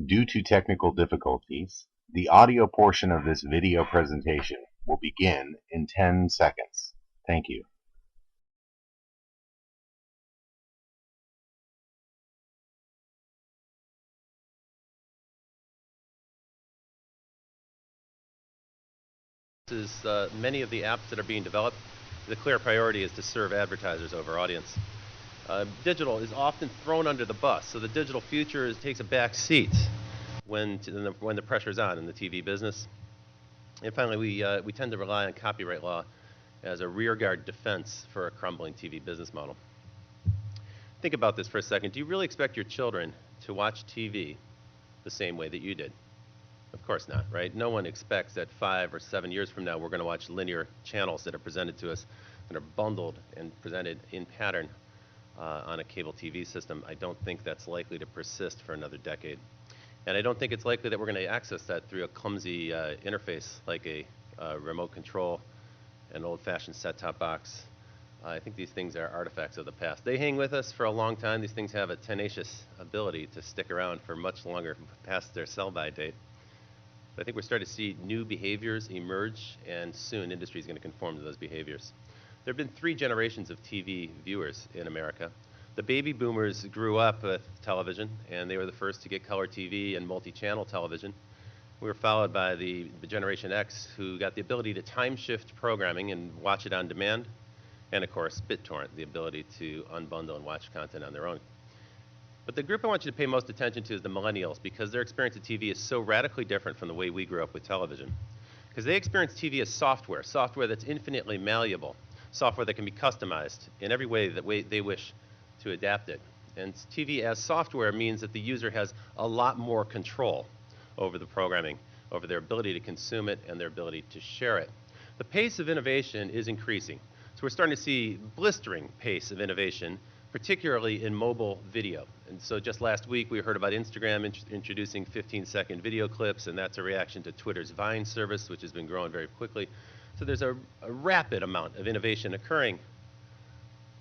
Due to technical difficulties, the audio portion of this video presentation will begin in 10 seconds. Thank you. Many of the apps that are being developed, the clear priority is to serve advertisers over audience. Digital is often thrown under the bus, so the digital future takes a back seat when the pressure is on in the TV business. And finally, we tend to rely on copyright law as a rearguard defense for a crumbling TV business model. Think about this for a second. Do you really expect your children to watch TV the same way that you did? Of course not, right? No one expects that 5 or 7 years from now we're going to watch linear channels that are presented to us that are bundled and presented in pattern on a cable TV system. I don't think that's likely to persist for another decade. And I don't think it's likely that we're going to access that through a clumsy interface like a remote control, an old-fashioned set-top box. I think these things are artifacts of the past. They hang with us for a long time. These things have a tenacious ability to stick around for much longer past their sell-by date. But I think we're starting to see new behaviors emerge, and soon industry is going to conform to those behaviors. There have been 3 generations of TV viewers in America. The baby boomers grew up with television, and they were the first to get color TV and multi-channel television. We were followed by the Generation X, who got the ability to time shift programming and watch it on demand, and of course, BitTorrent, the ability to unbundle and watch content on their own. But the group I want you to pay most attention to is the millennials, because their experience of TV is so radically different from the way we grew up with television. Because they experience TV as software, software that's infinitely malleable, software that can be customized in every way that they wish to adapt it. And TV as software means that the user has a lot more control over the programming, over their ability to consume it and their ability to share it. The pace of innovation is increasing. So we're starting to see blistering pace of innovation, particularly in mobile video. And so just last week we heard about Instagram introducing 15-second video clips, and that's a reaction to Twitter's Vine service, which has been growing very quickly. So there's a rapid amount of innovation occurring.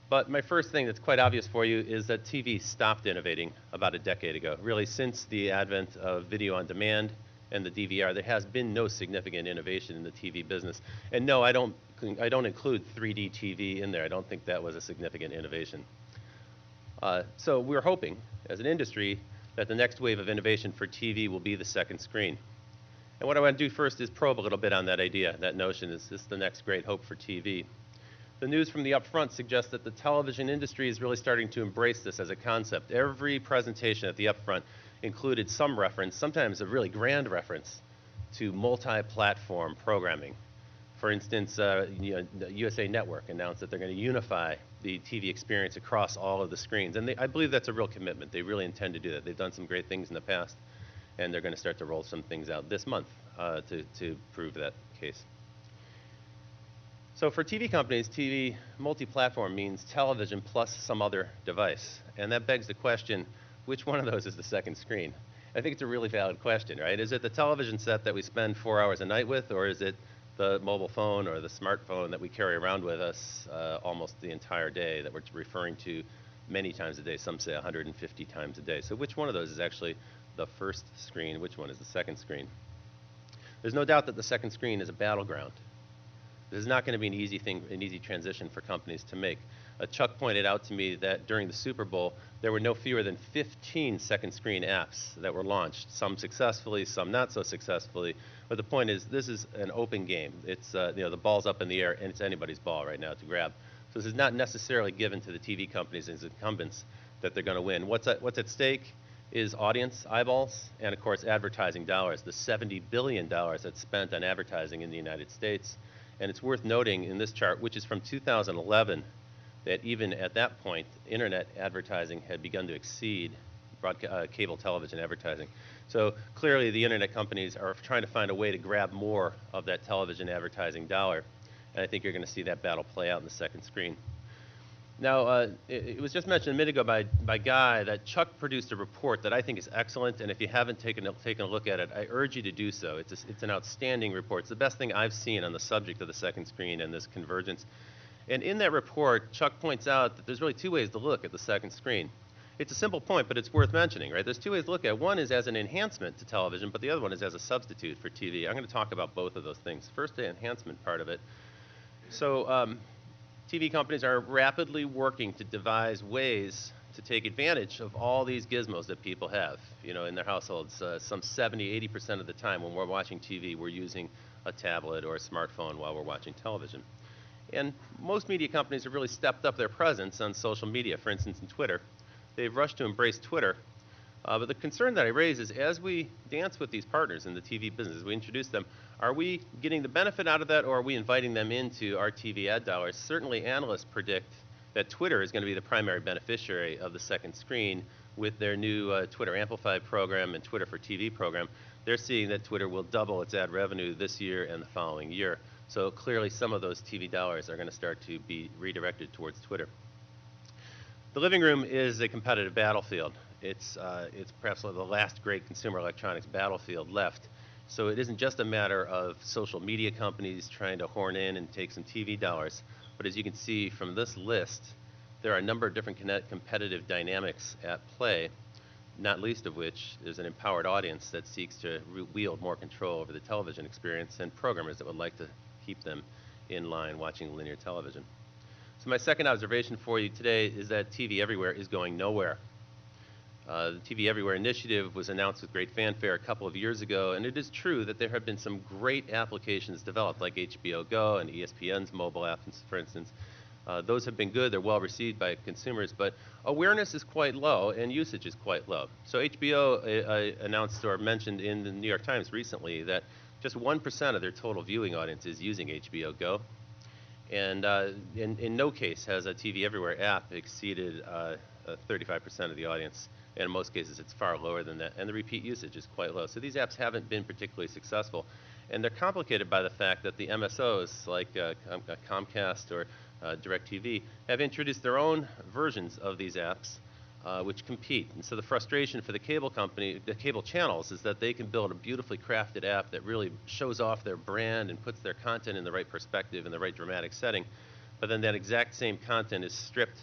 But my first thing that's quite obvious for you is that TV stopped innovating about a decade ago. Really, since the advent of video on demand and the DVR, there has been no significant innovation in the TV business. And no, I don't include 3D TV in there. I don't think that was a significant innovation. So we're hoping, as an industry, that the next wave of innovation for TV will be the second screen. And what I want to do first is probe a little bit on that idea, that notion. Is this the next great hope for TV? The news from the upfront suggests that the television industry is really starting to embrace this as a concept. Every presentation at the upfront included some reference, sometimes a really grand reference, to multi-platform programming. For instance, the USA Network announced that they're going to unify the TV experience across all of the screens. And I believe that's a real commitment. They really intend to do that. They've done some great things in the past, and they're going to start to roll some things out this month to prove that case. So for TV companies, TV multi-platform means television plus some other device. And that begs the question, which one of those is the second screen? I think it's a really valid question, right? Is it the television set that we spend 4 hours a night with, or is it the mobile phone or the smartphone that we carry around with us almost the entire day that we're referring to many times a day, some say 150 times a day? So which one of those is actually the first screen? Which one is the second screen? There's no doubt that the second screen is a battleground. This is not going to be an easy transition for companies to make. Chuck pointed out to me that during the Super Bowl, there were no fewer than 15 second screen apps that were launched, some successfully, some not so successfully. But the point is, this is an open game. It's the ball's up in the air, and it's anybody's ball right now to grab. So this is not necessarily given to the TV companies as incumbents that they're going to win. What's at stake is audience eyeballs and, of course, advertising dollars. The $70 billion that's spent on advertising in the United States. And it's worth noting in this chart, which is from 2011, that even at that point, internet advertising had begun to exceed cable television advertising. So clearly the internet companies are trying to find a way to grab more of that television advertising dollar. And I think you're going to see that battle play out in the second screen. Now, it was just mentioned a minute ago by Guy that Chuck produced a report that I think is excellent, and if you haven't taken a look at it, I urge you to do so. It's an outstanding report. It's the best thing I've seen on the subject of the second screen and this convergence. And in that report, Chuck points out that there's really 2 ways to look at the second screen. It's a simple point, but it's worth mentioning, right? There's two ways to look at it. One is as an enhancement to television, but the other one is as a substitute for TV. I'm going to talk about both of those things. First, the enhancement part of it. So TV companies are rapidly working to devise ways to take advantage of all these gizmos that people have, in their households. Some 70, 80% of the time when we're watching TV, we're using a tablet or a smartphone while we're watching television. And most media companies have really stepped up their presence on social media, for instance, in Twitter. They've rushed to embrace Twitter. But the concern that I raise is as we dance with these partners in the TV business, as we introduce them, are we getting the benefit out of that, or are we inviting them into our TV ad dollars? Certainly analysts predict that Twitter is going to be the primary beneficiary of the second screen with their new Twitter Amplified program and Twitter for TV program. They're seeing that Twitter will double its ad revenue this year and the following year. So clearly some of those TV dollars are going to start to be redirected towards Twitter. The living room is a competitive battlefield. It's perhaps the last great consumer electronics battlefield left. So it isn't just a matter of social media companies trying to horn in and take some TV dollars. But as you can see from this list, there are a number of different competitive dynamics at play, not least of which is an empowered audience that seeks to wield more control over the television experience and programmers that would like to keep them in line watching linear television. So my second observation for you today is that TV Everywhere is going nowhere. The TV Everywhere initiative was announced with great fanfare a couple of years ago, and it is true that there have been some great applications developed, like HBO Go and ESPN's mobile app, for instance. Those have been good. They're well received by consumers, but awareness is quite low and usage is quite low. So HBO announced or mentioned in the New York Times recently that just 1% of their total viewing audience is using HBO Go. And in no case has a TV Everywhere app exceeded 35% of the audience. And in most cases, it's far lower than that. And the repeat usage is quite low. So these apps haven't been particularly successful. And they're complicated by the fact that the MSOs, like Comcast or DirecTV, have introduced their own versions of these apps, which compete. And so the frustration for the cable company, the cable channels, is that they can build a beautifully crafted app that really shows off their brand and puts their content in the right perspective, in the right dramatic setting. But then that exact same content is stripped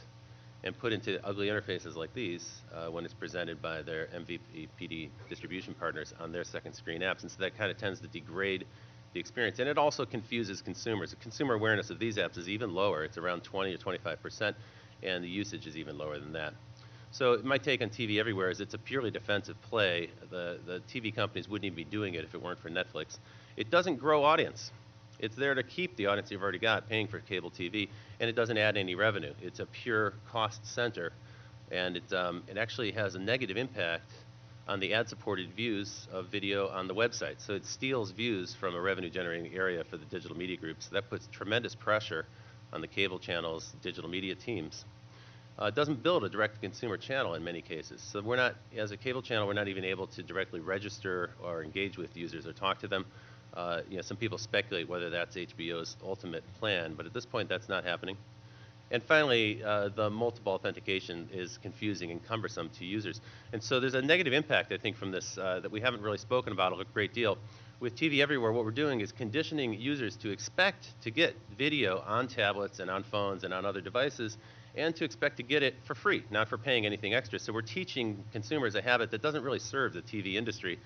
and put into ugly interfaces like these when it's presented by their MVPD distribution partners on their second screen apps. And so that kind of tends to degrade the experience. And it also confuses consumers. The consumer awareness of these apps is even lower. It's around 20 or 25%, and the usage is even lower than that. So my take on TV Everywhere is it's a purely defensive play. The TV companies wouldn't even be doing it if it weren't for Netflix. It doesn't grow audience. It's there to keep the audience you've already got paying for cable TV, and it doesn't add any revenue. It's a pure cost center, and it actually has a negative impact on the ad-supported views of video on the website. So it steals views from a revenue-generating area for the digital media groups. So that puts tremendous pressure on the cable channels, digital media teams. It doesn't build a direct-to-consumer channel in many cases. So we're not, as a cable channel, we're not even able to directly register or engage with users or talk to them. Some people speculate whether that's HBO's ultimate plan, but at this point that's not happening. And finally, the multiple authentication is confusing and cumbersome to users. And so there's a negative impact, I think, from this that we haven't really spoken about a great deal. With TV Everywhere, what we're doing is conditioning users to expect to get video on tablets and on phones and on other devices, and to expect to get it for free, not for paying anything extra. So we're teaching consumers a habit that doesn't really serve the TV industry.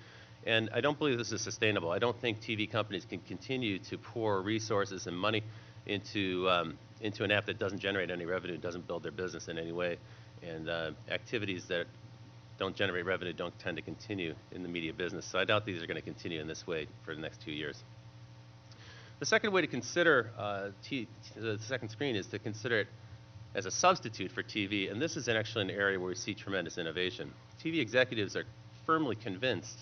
And I don't believe this is sustainable. I don't think TV companies can continue to pour resources and money into an app that doesn't generate any revenue, doesn't build their business in any way. And activities that don't generate revenue don't tend to continue in the media business. So I doubt these are going to continue in this way for the next 2 years. The second way to consider the second screen is to consider it as a substitute for TV. And this is actually an area where we see tremendous innovation. TV executives are firmly convinced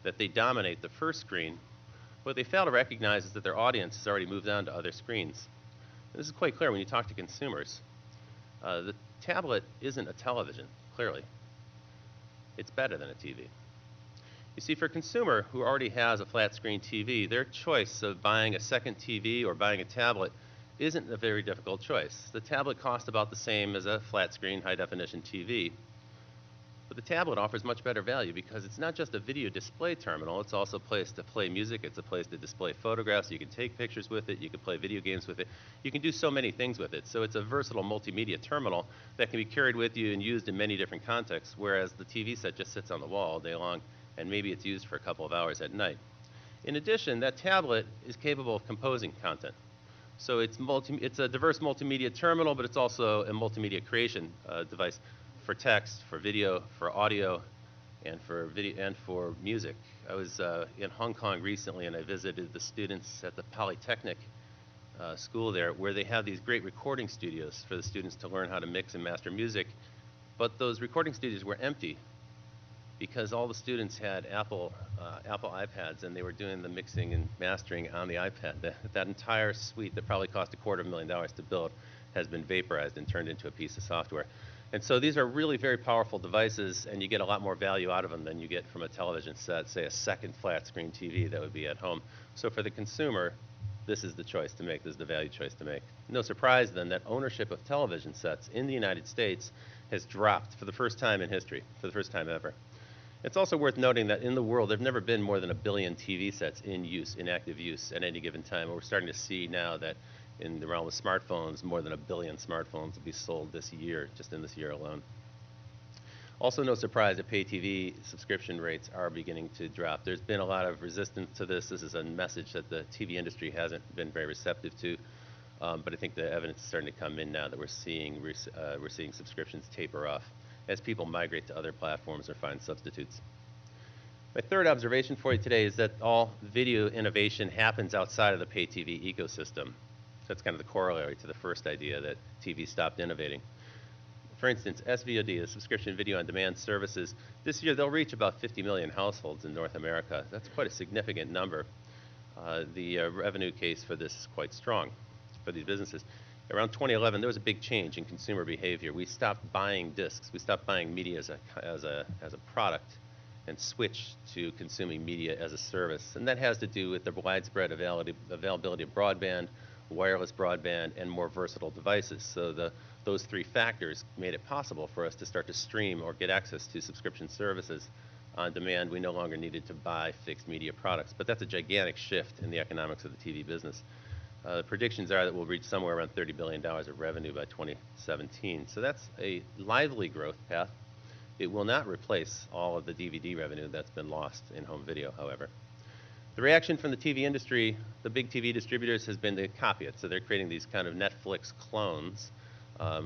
that they dominate the first screen. What they fail to recognize is that their audience has already moved on to other screens. And this is quite clear when you talk to consumers. The tablet isn't a television, clearly. It's better than a TV. You see, for a consumer who already has a flat screen TV, their choice of buying a second TV or buying a tablet isn't a very difficult choice. The tablet costs about the same as a flat screen, high definition TV. But the tablet offers much better value because it's not just a video display terminal, it's also a place to play music, it's a place to display photographs, you can take pictures with it, you can play video games with it, you can do so many things with it. So it's a versatile multimedia terminal that can be carried with you and used in many different contexts, whereas the TV set just sits on the wall all day long, and maybe it's used for a couple of hours at night. In addition, that tablet is capable of composing content. So it's a diverse multimedia terminal, but it's also a multimedia creation device for text, for video, for audio, and for music. I was in Hong Kong recently, and I visited the students at the Polytechnic school there, where they have these great recording studios for the students to learn how to mix and master music. But those recording studios were empty because all the students had Apple iPads, and they were doing the mixing and mastering on the iPad. That entire suite that probably cost $250,000 to build has been vaporized and turned into a piece of software. And so these are really very powerful devices, and you get a lot more value out of them than you get from a television set, say a second flat screen TV that would be at home. So for the consumer, this is the choice to make, this is the value choice to make. No surprise then that ownership of television sets in the United States has dropped for the first time in history, for the first time ever. It's also worth noting that in the world, there have never been more than 1 billion TV sets in use, in active use at any given time. And we're starting to see now that in the realm of smartphones, more than 1 billion smartphones will be sold this year, just in this year alone. Also, no surprise that pay TV subscription rates are beginning to drop. There's been a lot of resistance to this. This is a message that the TV industry hasn't been very receptive to. But I think the evidence is starting to come in now that we're seeing subscriptions taper off as people migrate to other platforms or find substitutes. My third observation for you today is that all video innovation happens outside of the pay TV ecosystem. That's kind of the corollary to the first idea that TV stopped innovating. For instance, SVOD, the subscription video on demand services, this year they'll reach about 50 million households in North America. That's quite a significant number. The revenue case for this is quite strong for these businesses. Around 2011, there was a big change in consumer behavior. We stopped buying discs. We stopped buying media as a product and switched to consuming media as a service. And that has to do with the widespread availability of broadband, wireless broadband, and more versatile devices. So those three factors made it possible for us to start to stream or get access to subscription services on demand. We no longer needed to buy fixed media products. But that's a gigantic shift in the economics of the TV business. The predictions are that we'll reach somewhere around $30 billion of revenue by 2017. So that's a lively growth path. It will not replace all of the DVD revenue that's been lost in home video, however. The reaction from the TV industry, the big TV distributors, has been to copy it. So they're creating these kind of Netflix clones,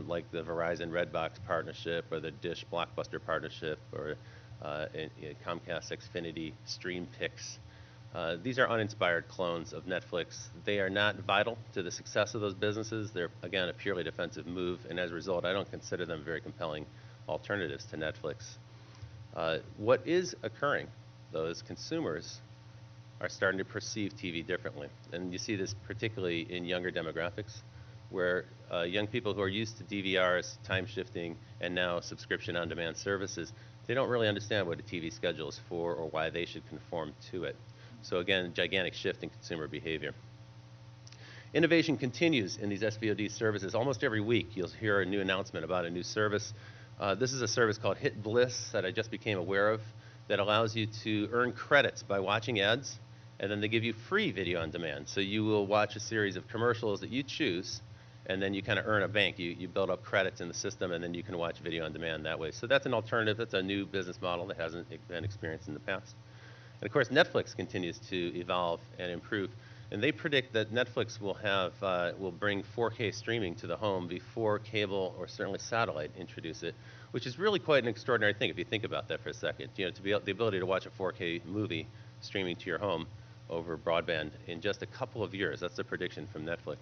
like the Verizon Redbox partnership or the Dish Blockbuster partnership or Comcast Xfinity Stream Picks. These are uninspired clones of Netflix. They are not vital to the success of those businesses. They're, again, a purely defensive move, and as a result, I don't consider them very compelling alternatives to Netflix. What is occurring, though, is consumers are starting to perceive TV differently. And you see this particularly in younger demographics, where young people who are used to DVRs, time shifting, and now subscription on-demand services, they don't really understand what a TV schedule is for or why they should conform to it. So again, gigantic shift in consumer behavior. Innovation continues in these SVOD services. Almost every week you'll hear a new announcement about a new service. This is a service called Hit Bliss that I just became aware of that allows you to earn credits by watching ads, and then they give you free video on demand. So you will watch a series of commercials that you choose, and then you kind of earn a bank. You build up credits in the system, and then you can watch video on demand that way. So that's an alternative. That's a new business model that hasn't been experienced in the past. And of course, Netflix continues to evolve and improve. And they predict that Netflix will bring 4K streaming to the home before cable or certainly satellite introduce it, which is really quite an extraordinary thing if you think about that for a second. You know, the ability to watch a 4K movie streaming to your home over broadband in just a couple of years. That's the prediction from Netflix.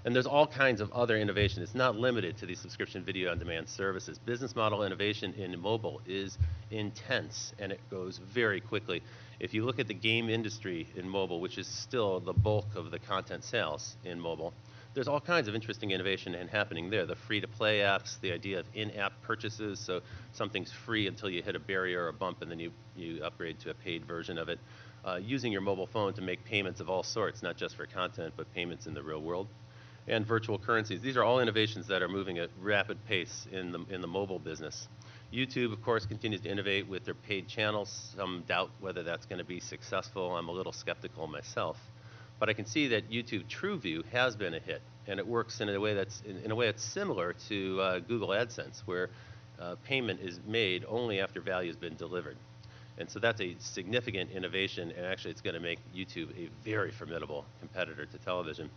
And there's all kinds of other innovation. It's not limited to these subscription video on demand services. Business model innovation in mobile is intense, and it goes very quickly. If you look at the game industry in mobile, which is still the bulk of the content sales in mobile, there's all kinds of interesting innovation happening there. The free-to-play apps, the idea of in-app purchases, so something's free until you hit a barrier or a bump, and then you upgrade to a paid version of it. Using your mobile phone to make payments of all sorts, not just for content, but payments in the real world. and virtual currencies. These are all innovations that are moving at rapid pace in the mobile business. YouTube, of course, continues to innovate with their paid channels. Some doubt whether that's going to be successful. I'm a little skeptical myself. But I can see that YouTube TrueView has been a hit, and it works in a way that's similar to Google AdSense, where payment is made only after value has been delivered. And so that's a significant innovation, and actually it's going to make YouTube a very formidable competitor to television.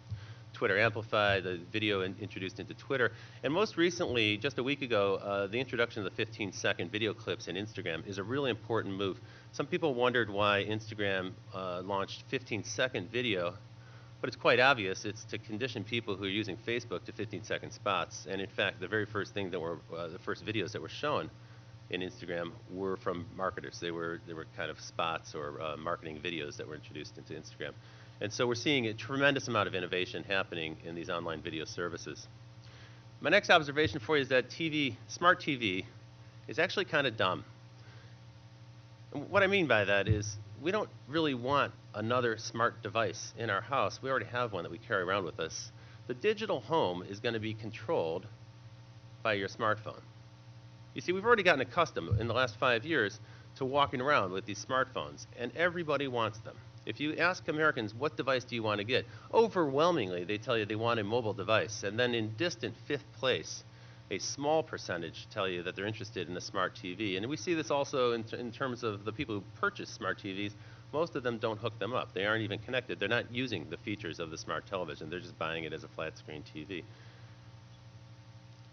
Twitter Amplify, the video introduced into Twitter, and most recently, just a week ago, the introduction of the 15-second video clips in Instagram is a really important move. Some people wondered why Instagram launched 15-second video, but it's quite obvious. It's to condition people who are using Facebook to 15-second spots. And in fact, the very first thing that were the first videos that were shown in Instagram were from marketers. They were kind of spots or marketing videos that were introduced into Instagram. And so we're seeing a tremendous amount of innovation happening in these online video services. My next observation for you is that smart TV is actually kind of dumb. And what I mean by that is we don't really want another smart device in our house. We already have one that we carry around with us. The digital home is going to be controlled by your smartphone. You see, we've already gotten accustomed in the last 5 years to walking around with these smartphones, and everybody wants them. If you ask Americans, what device do you want to get? Overwhelmingly, they tell you they want a mobile device. And then in distant fifth place, a small percentage tell you that they're interested in a smart TV. And we see this also in terms of the people who purchase smart TVs. Most of them don't hook them up. They aren't even connected. They're not using the features of the smart television. They're just buying it as a flat screen TV.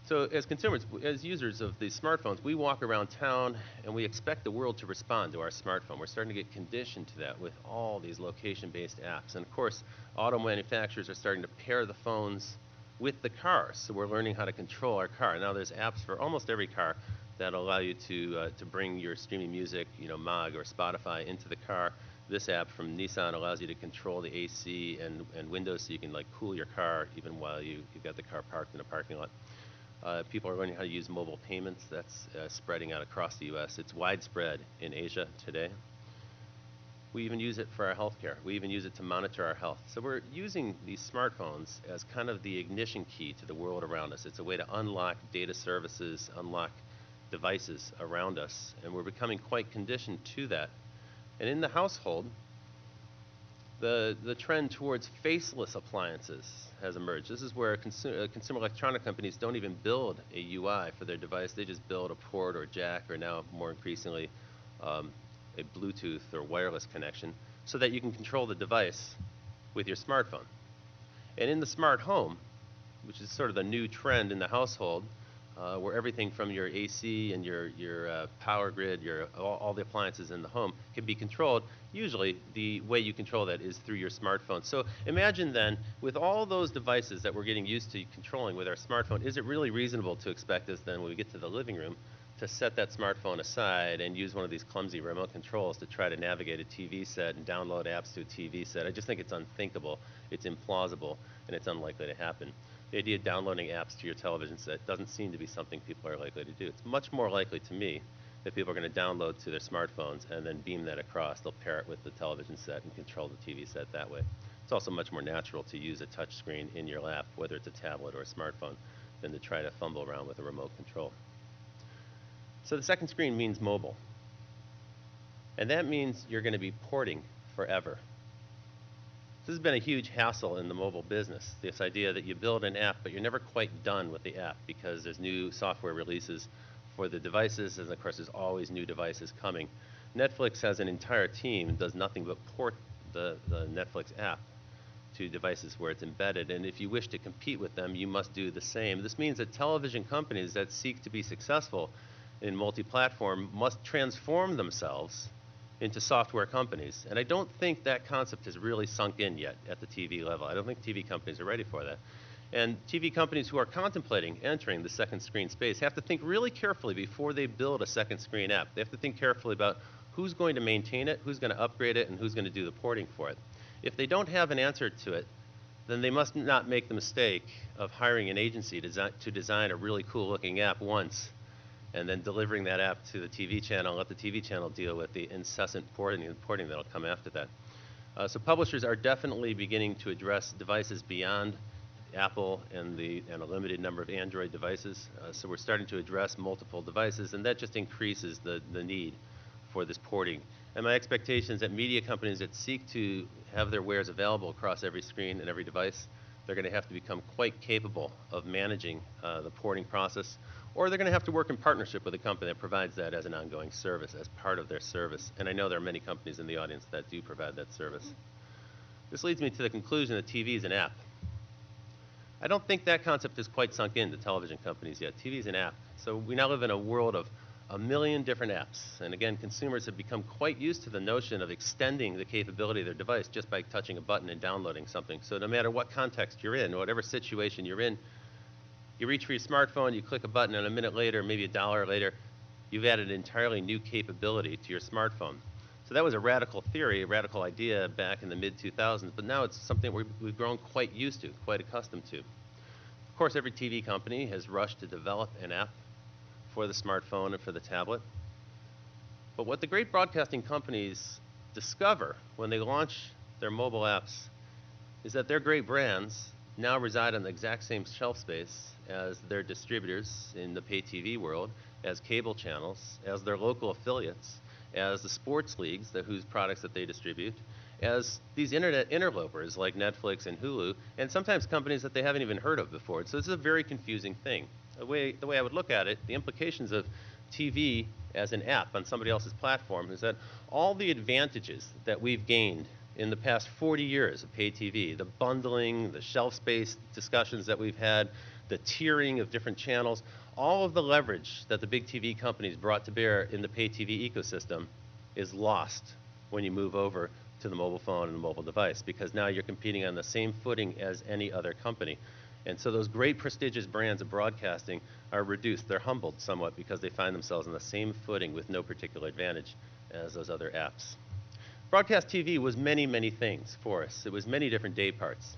So as consumers, as users of these smartphones, we walk around town and we expect the world to respond to our smartphone. We're starting to get conditioned to that with all these location-based apps. And of course, auto manufacturers are starting to pair the phones with the cars. So we're learning how to control our car. Now there's apps for almost every car that allow you to bring your streaming music, Mag or Spotify into the car. This app from Nissan allows you to control the AC and windows so you can cool your car even while you've got the car parked in a parking lot. People are learning how to use mobile payments. That's spreading out across the U.S. It's widespread in Asia today. We even use it for our healthcare. We even use it to monitor our health. So we're using these smartphones as kind of the ignition key to the world around us. It's a way to unlock data services, unlock devices around us, and we're becoming quite conditioned to that. And in the household, the trend towards faceless appliances has emerged. This is where consumer electronic companies don't even build a UI for their device. They just build a port or jack, or now more increasingly a Bluetooth or wireless connection, so that you can control the device with your smartphone. And in the smart home, which is sort of the new trend in the household, where everything from your AC and your power grid, all the appliances in the home can be controlled. Usually, the way you control that is through your smartphone. So imagine then, with all those devices that we're getting used to controlling with our smartphone, is it really reasonable to expect us then, when we get to the living room, to set that smartphone aside and use one of these clumsy remote controls to try to navigate a TV set and download apps to a TV set? I just think it's unthinkable, it's implausible, and it's unlikely to happen. The idea of downloading apps to your television set doesn't seem to be something people are likely to do. It's much more likely to me that people are going to download to their smartphones and then beam that across. They'll pair it with the television set and control the TV set that way. It's also much more natural to use a touch screen in your lap, whether it's a tablet or a smartphone, than to try to fumble around with a remote control. So the second screen means mobile. And that means you're going to be porting forever. This has been a huge hassle in the mobile business, this idea that you build an app, but you're never quite done with the app because there's new software releases for the devices, and of course there's always new devices coming. Netflix has an entire team that does nothing but port the Netflix app to devices where it's embedded, and if you wish to compete with them, you must do the same. This means that television companies that seek to be successful in multi-platform must transform themselves into software companies. And I don't think that concept has really sunk in yet at the TV level. I don't think TV companies are ready for that. And TV companies who are contemplating entering the second screen space have to think really carefully before they build a second screen app. They have to think carefully about who's going to maintain it, who's going to upgrade it, and who's going to do the porting for it. If they don't have an answer to it, then they must not make the mistake of hiring an agency to design a really cool looking app once, and then delivering that app to the TV channel, let the TV channel deal with the incessant porting that'll come after that. So publishers are definitely beginning to address devices beyond Apple and a limited number of Android devices. So we're starting to address multiple devices, and that just increases the need for this porting. And my expectation is that media companies that seek to have their wares available across every screen and every device, they're going to have to become quite capable of managing the porting process, or they're going to have to work in partnership with a company that provides that as an ongoing service, as part of their service. And I know there are many companies in the audience that do provide that service. This leads me to the conclusion that TV is an app. I don't think that concept is quite sunk into television companies yet. TV is an app. So we now live in a world of a million different apps. And again, consumers have become quite used to the notion of extending the capability of their device just by touching a button and downloading something. So no matter what context you're in, whatever situation you're in, you reach for your smartphone, you click a button, and a minute later, maybe a dollar later, you've added an entirely new capability to your smartphone. So that was a radical theory, a radical idea back in the mid-2000s, but now it's something we've grown quite used to, quite accustomed to. Of course, every TV company has rushed to develop an app for the smartphone and for the tablet. But what the great broadcasting companies discover when they launch their mobile apps is that their great brands now reside on the exact same shelf space as their distributors in the pay TV world, as cable channels, as their local affiliates, as the sports leagues whose products that they distribute, as these internet interlopers like Netflix and Hulu, and sometimes companies that they haven't even heard of before. So this is a very confusing thing. The way I would look at it, the implications of TV as an app on somebody else's platform is that all the advantages that we've gained in the past 40 years of pay TV, the bundling, the shelf space discussions that we've had, the tiering of different channels, all of the leverage that the big TV companies brought to bear in the pay TV ecosystem is lost when you move over to the mobile phone and the mobile device, because now you're competing on the same footing as any other company. And so those great prestigious brands of broadcasting are reduced. They're humbled somewhat because they find themselves on the same footing with no particular advantage as those other apps. Broadcast TV was many, many things for us. It was many different day parts.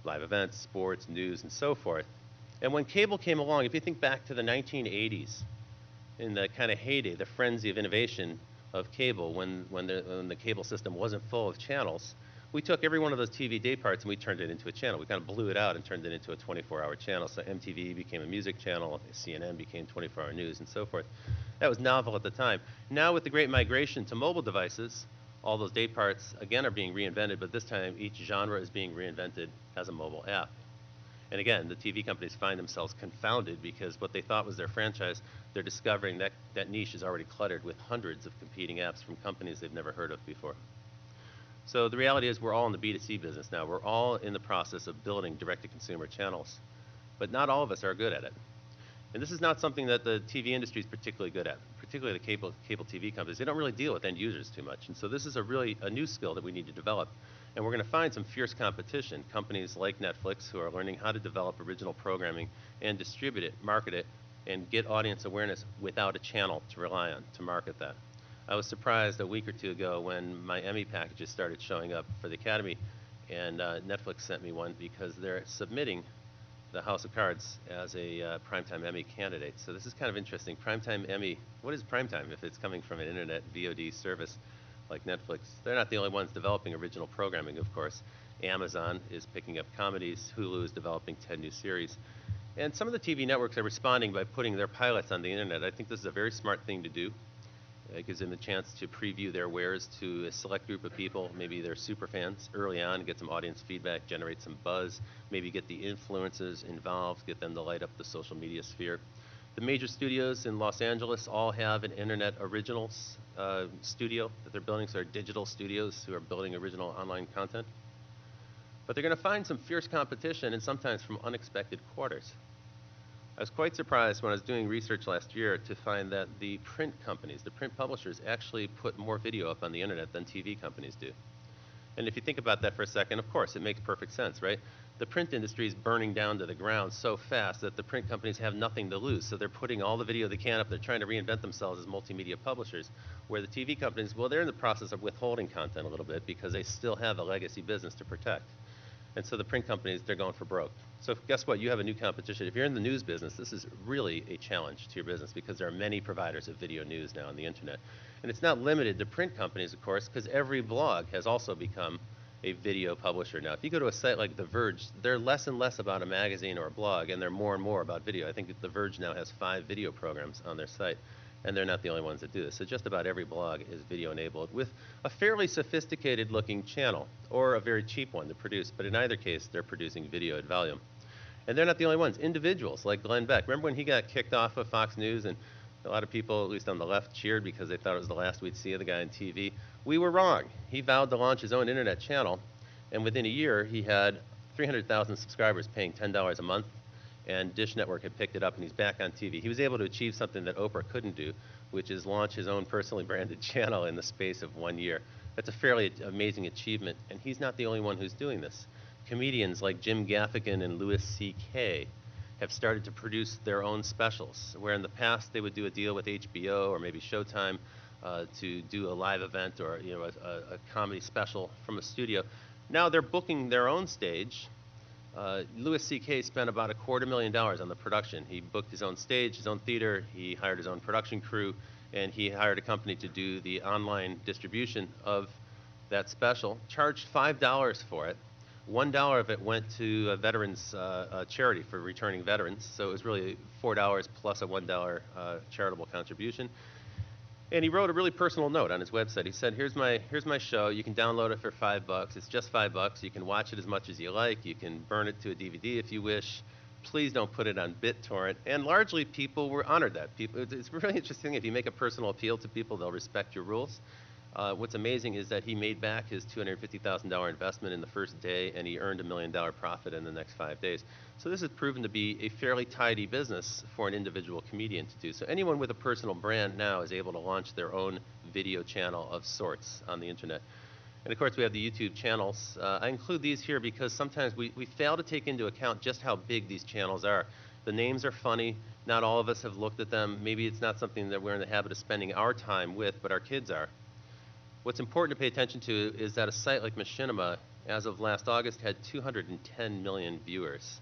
Live events, sports, news, and so forth. And when cable came along, if you think back to the 1980s, in the kind of heyday, the frenzy of innovation of cable, when the cable system wasn't full of channels, we took every one of those TV day parts and we turned it into a channel. We kind of blew it out and turned it into a 24-hour channel. So MTV became a music channel, CNN became 24-hour news, and so forth. That was novel at the time. Now with the great migration to mobile devices, all those day parts, again, are being reinvented, but this time each genre is being reinvented as a mobile app. And again, the TV companies find themselves confounded because what they thought was their franchise, they're discovering that that niche is already cluttered with hundreds of competing apps from companies they've never heard of before. So the reality is we're all in the B2C business now. We're all in the process of building direct-to-consumer channels, but not all of us are good at it. And this is not something that the TV industry is particularly good at, particularly the cable TV companies. They don't really deal with end users too much. And so this is a new skill that we need to develop. And we're going to find some fierce competition. Companies like Netflix who are learning how to develop original programming and distribute it, market it, and get audience awareness without a channel to rely on to market that. I was surprised a week or two ago when my Emmy packages started showing up for the Academy, and Netflix sent me one because they're submitting the House of Cards as a Primetime Emmy candidate. So this is kind of interesting. Primetime Emmy, what is Primetime if it's coming from an internet VOD service like Netflix? They're not the only ones developing original programming, of course. Amazon is picking up comedies. Hulu is developing 10 new series. And some of the TV networks are responding by putting their pilots on the internet. I think this is a very smart thing to do. It gives them a chance to preview their wares to a select group of people. Maybe they're super fans early on, get some audience feedback, generate some buzz, maybe get the influencers involved, get them to light up the social media sphere. The major studios in Los Angeles all have an internet originals studio that they're building, so they're digital studios who are building original online content. But they're going to find some fierce competition and sometimes from unexpected quarters. I was quite surprised when I was doing research last year to find that the print companies, the print publishers, actually put more video up on the internet than TV companies do. And if you think about that for a second, of course, it makes perfect sense, right? The print industry is burning down to the ground so fast that the print companies have nothing to lose. So they're putting all the video they can up. They're trying to reinvent themselves as multimedia publishers. Where the TV companies, well, they're in the process of withholding content a little bit because they still have a legacy business to protect. And so the print companies, they're going for broke. So guess what? You have a new competition. If you're in the news business, this is really a challenge to your business because there are many providers of video news now on the internet. And it's not limited to print companies, of course, because every blog has also become a video publisher. Now, if you go to a site like The Verge, they're less and less about a magazine or a blog, and they're more and more about video. I think that The Verge now has 5 video programs on their site, and they're not the only ones that do this. So just about every blog is video enabled with a fairly sophisticated looking channel or a very cheap one to produce, but in either case, they're producing video at volume. And they're not the only ones. Individuals like Glenn Beck. Remember when he got kicked off of Fox News and a lot of people, at least on the left, cheered because they thought it was the last we'd see of the guy on TV? We were wrong. He vowed to launch his own internet channel, and within a year, he had 300,000 subscribers paying $10 a month, and Dish Network had picked it up, and he's back on TV. He was able to achieve something that Oprah couldn't do, which is launch his own personally branded channel in the space of 1 year. That's a fairly amazing achievement, and he's not the only one who's doing this. Comedians like Jim Gaffigan and Louis C.K. have started to produce their own specials, where in the past they would do a deal with HBO or maybe Showtime to do a live event or a comedy special from a studio. Now they're booking their own stage. Louis C.K. spent about $250,000 on the production. He booked his own stage, his own theater, he hired his own production crew, and he hired a company to do the online distribution of that special, charged $5 for it. $1 of it went to a veterans charity for returning veterans, so it was really $4 plus a $1 charitable contribution. And he wrote a really personal note on his website. He said, here's my show. You can download it for $5. It's just $5. You can watch it as much as you like. You can burn it to a DVD if you wish. Please don't put it on BitTorrent. And largely, people were honored that. It's really interesting. If you make a personal appeal to people, they'll respect your rules. What's amazing is that he made back his $250,000 investment in the first day, and he earned $1 million profit in the next 5 days. So this has proven to be a fairly tidy business for an individual comedian to do. So anyone with a personal brand now is able to launch their own video channel of sorts on the internet. And of course, we have the YouTube channels. I include these here because sometimes we fail to take into account just how big these channels are. The names are funny. Not all of us have looked at them. Maybe it's not something that we're in the habit of spending our time with, but our kids are. What's important to pay attention to is that a site like Machinima, as of last August, had 210 million viewers.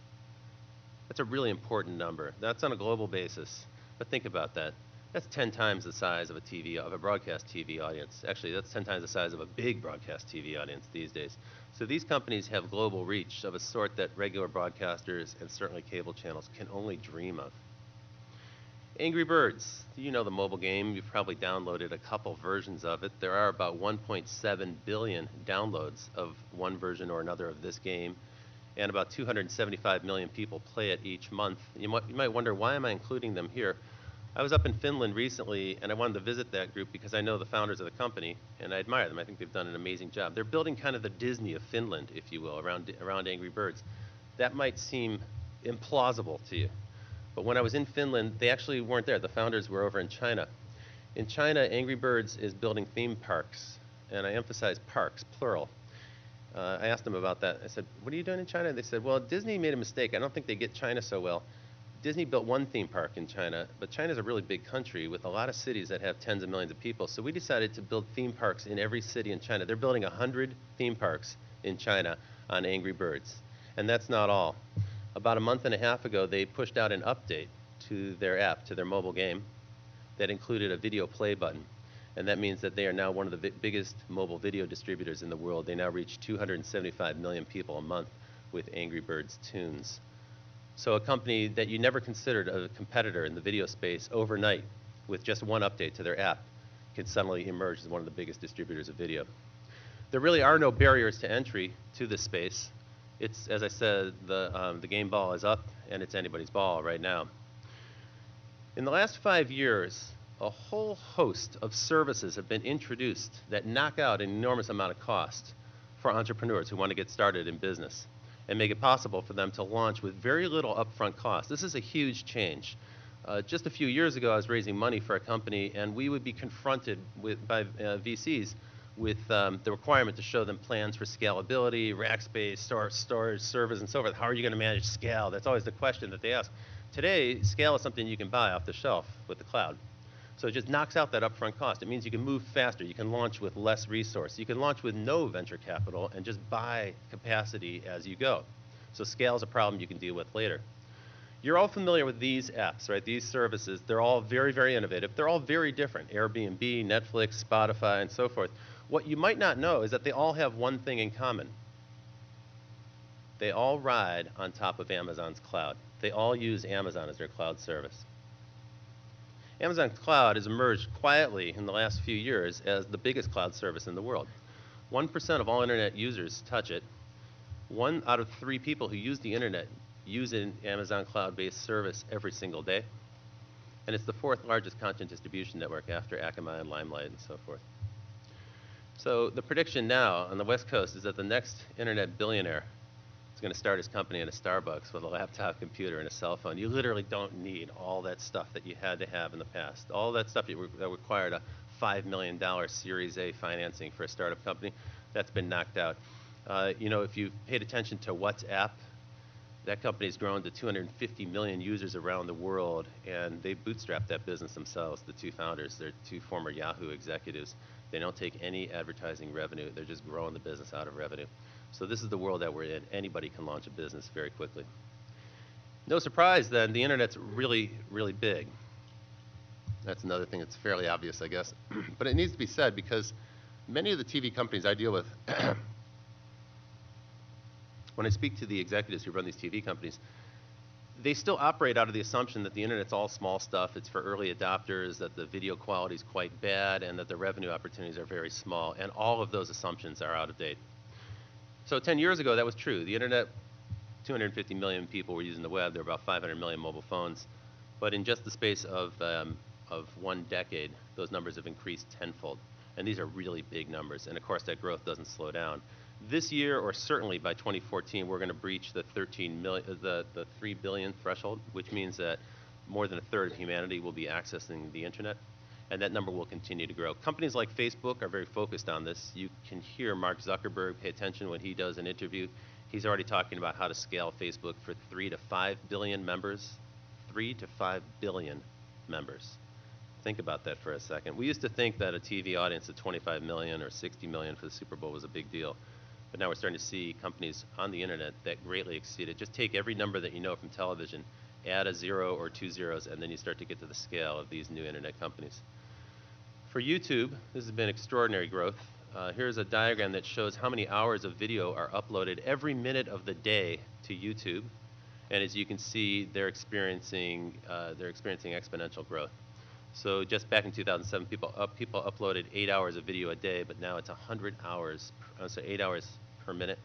That's a really important number. That's on a global basis. But think about that. That's 10 times the size of a broadcast TV audience. Actually, that's 10 times the size of a big broadcast TV audience these days. So these companies have global reach of a sort that regular broadcasters and certainly cable channels can only dream of. Angry Birds, you know the mobile game. You've probably downloaded a couple versions of it. There are about 1.7 billion downloads of one version or another of this game, and about 275 million people play it each month. You might wonder, why am I including them here? I was up in Finland recently, and I wanted to visit that group because I know the founders of the company, and I admire them. I think they've done an amazing job. They're building kind of the Disney of Finland, if you will, around Angry Birds. That might seem implausible to you. But when I was in Finland, they actually weren't there. The founders were over in China. In China, Angry Birds is building theme parks, and I emphasize parks, plural. I asked them about that. I said, what are you doing in China? And they said, well, Disney made a mistake. I don't think they get China so well. Disney built one theme park in China, but China's a really big country with a lot of cities that have tens of millions of people. So we decided to build theme parks in every city in China. They're building 100 theme parks in China on Angry Birds. And that's not all. About a month and a half ago, they pushed out an update to their app, to their mobile game, that included a video play button. And that means that they are now one of the biggest mobile video distributors in the world. They now reach 275 million people a month with Angry Birds tunes. So a company that you never considered a competitor in the video space overnight, with just one update to their app, can suddenly emerge as one of the biggest distributors of video. There really are no barriers to entry to this space. It's, as I said, the game ball is up, and it's anybody's ball right now. In the last 5 years, a whole host of services have been introduced that knock out an enormous amount of cost for entrepreneurs who want to get started in business and make it possible for them to launch with very little upfront cost. This is a huge change. Just a few years ago, I was raising money for a company, and we would be confronted by VCs with the requirement to show them plans for scalability, rack space, storage, servers, and so forth. How are you going to manage scale? That's always the question that they ask. Today, scale is something you can buy off the shelf with the cloud. So it just knocks out that upfront cost. It means you can move faster. You can launch with less resource. You can launch with no venture capital and just buy capacity as you go. So scale is a problem you can deal with later. You're all familiar with these apps, right? These services. They're all very, very innovative. They're all very different. Airbnb, Netflix, Spotify, and so forth. What you might not know is that they all have one thing in common. They all ride on top of Amazon's cloud. They all use Amazon as their cloud service. Amazon Cloud has emerged quietly in the last few years as the biggest cloud service in the world. 1% of all internet users touch it. 1 out of 3 people who use the internet use an Amazon cloud-based service every single day. And it's the 4th largest content distribution network after Akamai and Limelight and so forth. So the prediction now on the West Coast is that the next internet billionaire is going to start his company in a Starbucks with a laptop computer and a cell phone. You literally don't need all that stuff that you had to have in the past. All that stuff that required a $5 million Series A financing for a startup company, that's been knocked out. You know, if you've paid attention to WhatsApp, that company's grown to 250 million users around the world, and they bootstrapped that business themselves, the 2 founders. They're 2 former Yahoo executives. They don't take any advertising revenue. They're just growing the business out of revenue. So this is the world that we're in. Anybody can launch a business very quickly. No surprise then, the internet's really, really big. That's another thing that's fairly obvious, I guess. But it needs to be said because many of the TV companies I deal with, when I speak to the executives who run these TV companies, they still operate out of the assumption that the internet's all small stuff, it's for early adopters, that the video quality is quite bad, and that the revenue opportunities are very small, and all of those assumptions are out of date. So 10 years ago, that was true. The internet, 250 million people were using the web. There were about 500 million mobile phones. But in just the space of 1 decade, those numbers have increased tenfold. And these are really big numbers. And of course, that growth doesn't slow down. This year, or certainly by 2014, we're going to breach the 3 billion threshold, which means that more than 1/3 of humanity will be accessing the internet. And that number will continue to grow. Companies like Facebook are very focused on this. You can hear Mark Zuckerberg pay attention when he does an interview. He's already talking about how to scale Facebook for 3 to 5 billion members. 3 to 5 billion members. Think about that for a second. We used to think that a TV audience of 25 million or 60 million for the Super Bowl was a big deal. But now we're starting to see companies on the internet that greatly exceed it. Just take every number that you know from television, add a 0 or 2 zeros, and then you start to get to the scale of these new internet companies. For YouTube, this has been extraordinary growth. Here's a diagram that shows how many hours of video are uploaded every minute of the day to YouTube. And as you can see, they're experiencing exponential growth. So just back in 2007, people uploaded 8 hours of video a day, but now it's 100 hours, so 8 hours per minute.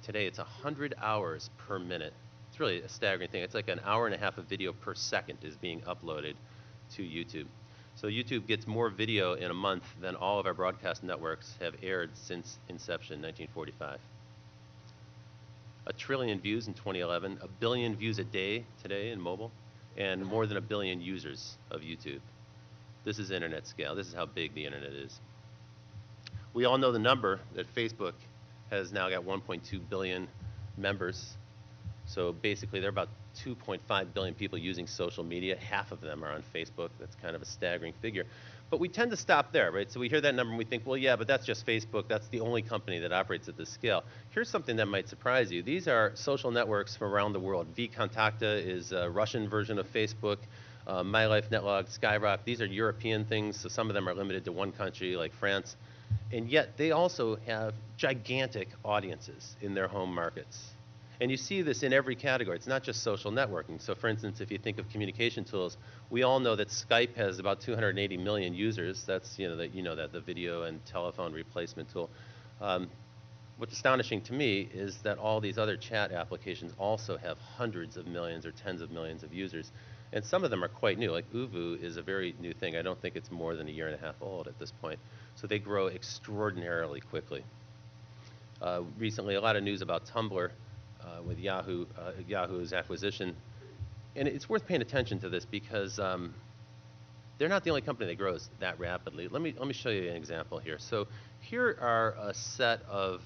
Today it's 100 hours per minute. It's really a staggering thing. It's like an hour and a half of video per second is being uploaded to YouTube. So YouTube gets more video in a month than all of our broadcast networks have aired since inception, 1945. 1 trillion views in 2011, 1 billion views a day today in mobile, and more than 1 billion users of YouTube. This is internet scale. This is how big the internet is. We all know the number that Facebook has now got 1.2 billion members. So basically, there are about 2.5 billion people using social media. Half of them are on Facebook. That's kind of a staggering figure. But we tend to stop there, right? So we hear that number and we think, well, yeah, but that's just Facebook. That's the only company that operates at this scale. Here's something that might surprise you. These are social networks from around the world. vKontakte is a Russian version of Facebook. MyLifeNetlog, Skyrock, these are European things, so some of them are limited to one country like France. And yet they also have gigantic audiences in their home markets. And you see this in every category. It's not just social networking. So for instance, if you think of communication tools, we all know that Skype has about 280 million users. That's, the video and telephone replacement tool. What's astonishing to me is that all these other chat applications also have hundreds of millions or tens of millions of users. And some of them are quite new. Like Uvu is a very new thing. I don't think it's more than 1.5 years old at this point. So they grow extraordinarily quickly. Recently, a lot of news about Tumblr. With Yahoo's acquisition. And it's worth paying attention to this because they're not the only company that grows that rapidly. Let me show you an example here. So here are a set of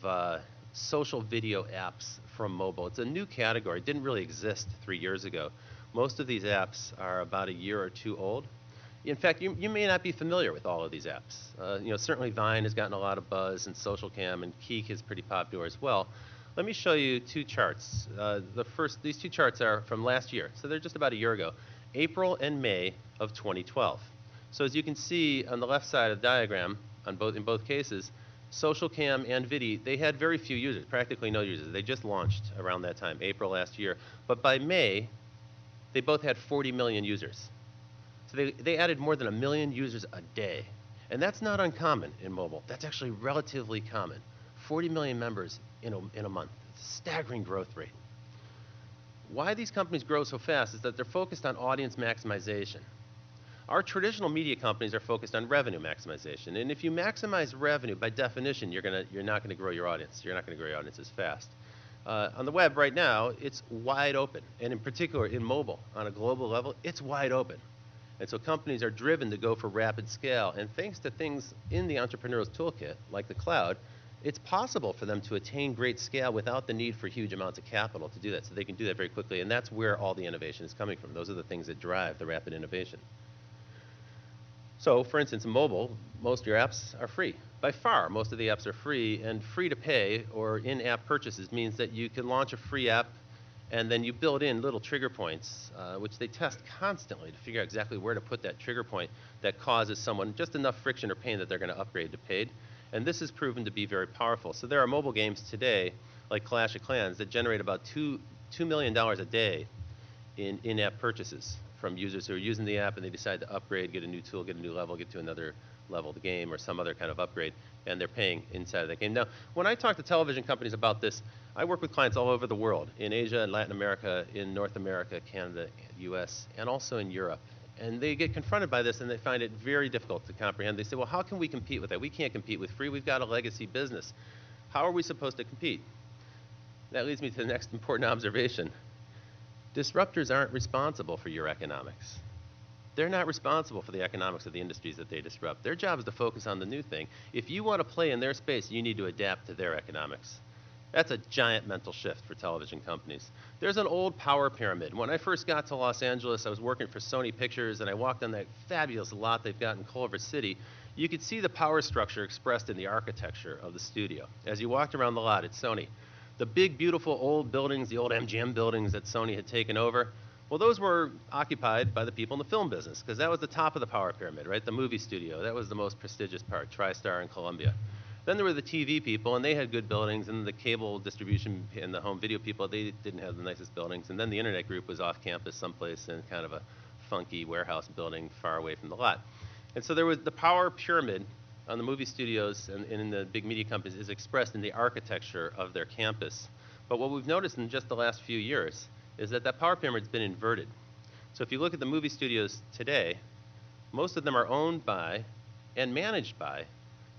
social video apps from mobile. It's a new category. It didn't really exist 3 years ago. Most of these apps are about 1 year or 2 old. In fact, you may not be familiar with all of these apps. Certainly Vine has gotten a lot of buzz, and SocialCam and Keek is pretty popular as well. Let me show you 2 charts. These 2 charts are from last year, so they're just about 1 year ago, April and May of 2012. So as you can see on the left side of the diagram, in both cases, Social Cam and Vidi, they had very few users, practically no users. They just launched around that time, April last year. But by May, they both had 40 million users. So they added more than 1 million users a day. And that's not uncommon in mobile. That's actually relatively common. 40 million members in a month. It's a staggering growth rate. Why these companies grow so fast is that they're focused on audience maximization. Our traditional media companies are focused on revenue maximization. And if you maximize revenue, by definition, you're not going to grow your audience. You're not going to grow your audience as fast. On the web right now, it's wide open. And in particular, in mobile, on a global level, it's wide open. And so companies are driven to go for rapid scale. And thanks to things in the entrepreneurial's toolkit, like the cloud, it's possible for them to attain great scale without the need for huge amounts of capital to do that. So they can do that very quickly. And that's where all the innovation is coming from. Those are the things that drive the rapid innovation. So, for instance, in mobile, most of your apps are free. By far, most of the apps are free, and free to pay or in-app purchases means that you can launch a free app and then you build in little trigger points, which they test constantly to figure out exactly where to put that trigger point that causes someone just enough friction or pain that they're going to upgrade to paid. And this has proven to be very powerful. So there are mobile games today, like Clash of Clans, that generate about $2 million a day in in-app purchases from users who are using the app and they decide to upgrade, get a new tool, get a new level, get to another level of the game or some other kind of upgrade, and they're paying inside of that game. Now, when I talk to television companies about this, I work with clients all over the world, in Asia and Latin America, in North America, Canada, US, and also in Europe. And they get confronted by this and they find it very difficult to comprehend. They say, well, how can we compete with that? We can't compete with free. We've got a legacy business. How are we supposed to compete? That leads me to the next important observation. Disruptors aren't responsible for your economics. They're not responsible for the economics of the industries that they disrupt. Their job is to focus on the new thing. If you want to play in their space, you need to adapt to their economics. That's a giant mental shift for television companies. There's an old power pyramid. When I first got to Los Angeles, I was working for Sony Pictures, and I walked on that fabulous lot they've got in Culver City. You could see the power structure expressed in the architecture of the studio. As you walked around the lot at Sony, the big, beautiful old buildings, the old MGM buildings that Sony had taken over, well, those were occupied by the people in the film business, because that was the top of the power pyramid, right? The movie studio, that was the most prestigious part, TriStar and Columbia. Then there were the TV people, and they had good buildings, and the cable distribution and the home video people, they didn't have the nicest buildings. And then the internet group was off campus someplace in kind of a funky warehouse building far away from the lot. And so there was the power pyramid on the movie studios and in the big media companies is expressed in the architecture of their campus. But what we've noticed in just the last few years is that that power pyramid's been inverted. So if you look at the movie studios today, most of them are owned by and managed by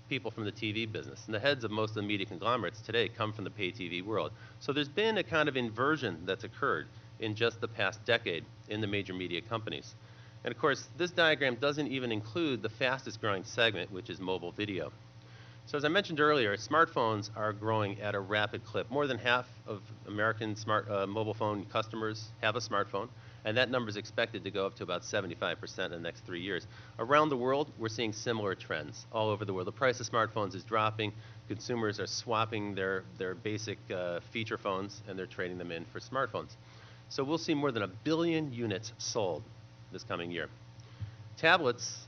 people from the TV business. And the heads of most of the media conglomerates today come from the pay TV world. So there's been a kind of inversion that's occurred in just the past decade in the major media companies. And of course, this diagram doesn't even include the fastest growing segment, which is mobile video. So as I mentioned earlier, smartphones are growing at a rapid clip. More than half of American mobile phone customers have a smartphone, and that number is expected to go up to about 75% in the next 3 years. Around the world, we're seeing similar trends all over the world. The price of smartphones is dropping. Consumers are swapping their basic feature phones, and they're trading them in for smartphones. So we'll see more than 1 billion units sold this coming year. Tablets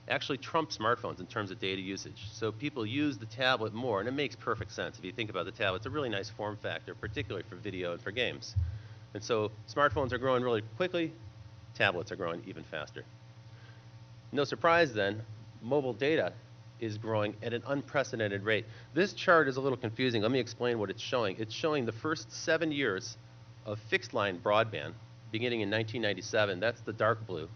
actually trump smartphones in terms of data usage. So people use the tablet more, and it makes perfect sense. If you think about the tablet, it's a really nice form factor, particularly for video and for games. And so smartphones are growing really quickly, tablets are growing even faster. No surprise then, mobile data is growing at an unprecedented rate. This chart is a little confusing. Let me explain what it's showing. It's showing the first 7 years of fixed line broadband, beginning in 1997. That's the dark blue.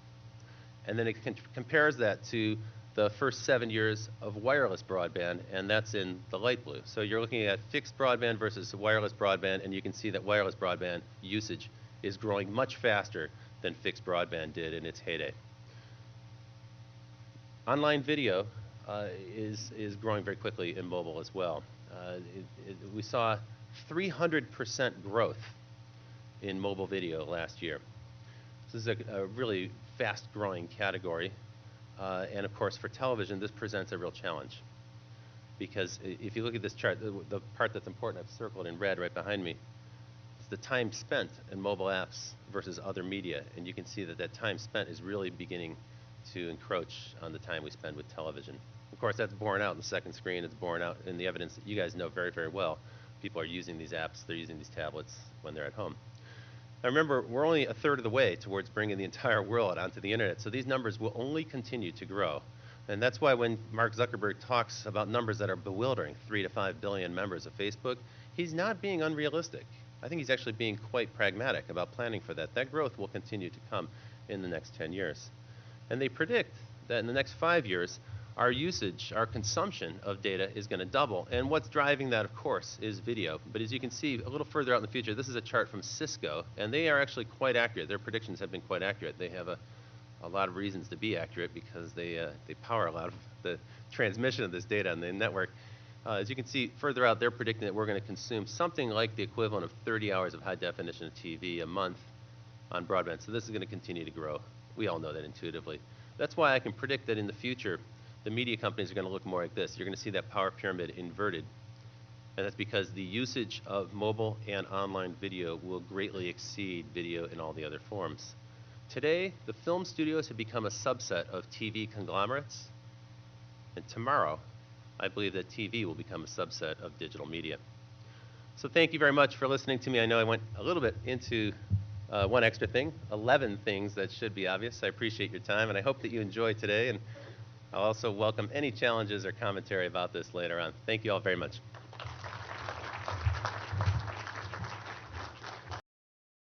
And then it compares that to the first 7 years of wireless broadband, and that's in the light blue. So you're looking at fixed broadband versus wireless broadband, and you can see that wireless broadband usage is growing much faster than fixed broadband did in its heyday. Online video is growing very quickly in mobile as well. We saw 300% growth in mobile video last year. This is a really fast-growing category, and of course for television this presents a real challenge, because if you look at this chart, the part that's important I've circled in red right behind me is the time spent in mobile apps versus other media, and you can see that that time spent is really beginning to encroach on the time we spend with television. Of course, that's borne out in the second screen. It's borne out in the evidence that you guys know very, very well. People are using these apps. They're using these tablets when they're at home. Now remember, we're only a third of the way towards bringing the entire world onto the internet, so these numbers will only continue to grow. And that's why when Mark Zuckerberg talks about numbers that are bewildering, 3 to 5 billion members of Facebook, he's not being unrealistic. I think he's actually being quite pragmatic about planning for that. That growth will continue to come in the next 10 years. And they predict that in the next 5 years, our usage, our consumption of data is going to double. And what's driving that, of course, is video. But as you can see a little further out in the future, this is a chart from Cisco, and they are actually quite accurate. Their predictions have been quite accurate. They have a lot of reasons to be accurate because they power a lot of the transmission of this data on the network. As you can see further out, they're predicting that we're going to consume something like the equivalent of 30 hours of high definition TV a month on broadband. So this is going to continue to grow. We all know that intuitively. That's why I can predict that in the future, the media companies are going to look more like this. You're going to see that power pyramid inverted. And that's because the usage of mobile and online video will greatly exceed video in all the other forms. Today, the film studios have become a subset of TV conglomerates. And tomorrow, I believe that TV will become a subset of digital media. So thank you very much for listening to me. I know I went a little bit into one extra thing, 11 things that should be obvious. I appreciate your time, and I hope that you enjoyed today. And I'll also welcome any challenges or commentary about this later on. Thank you all very much.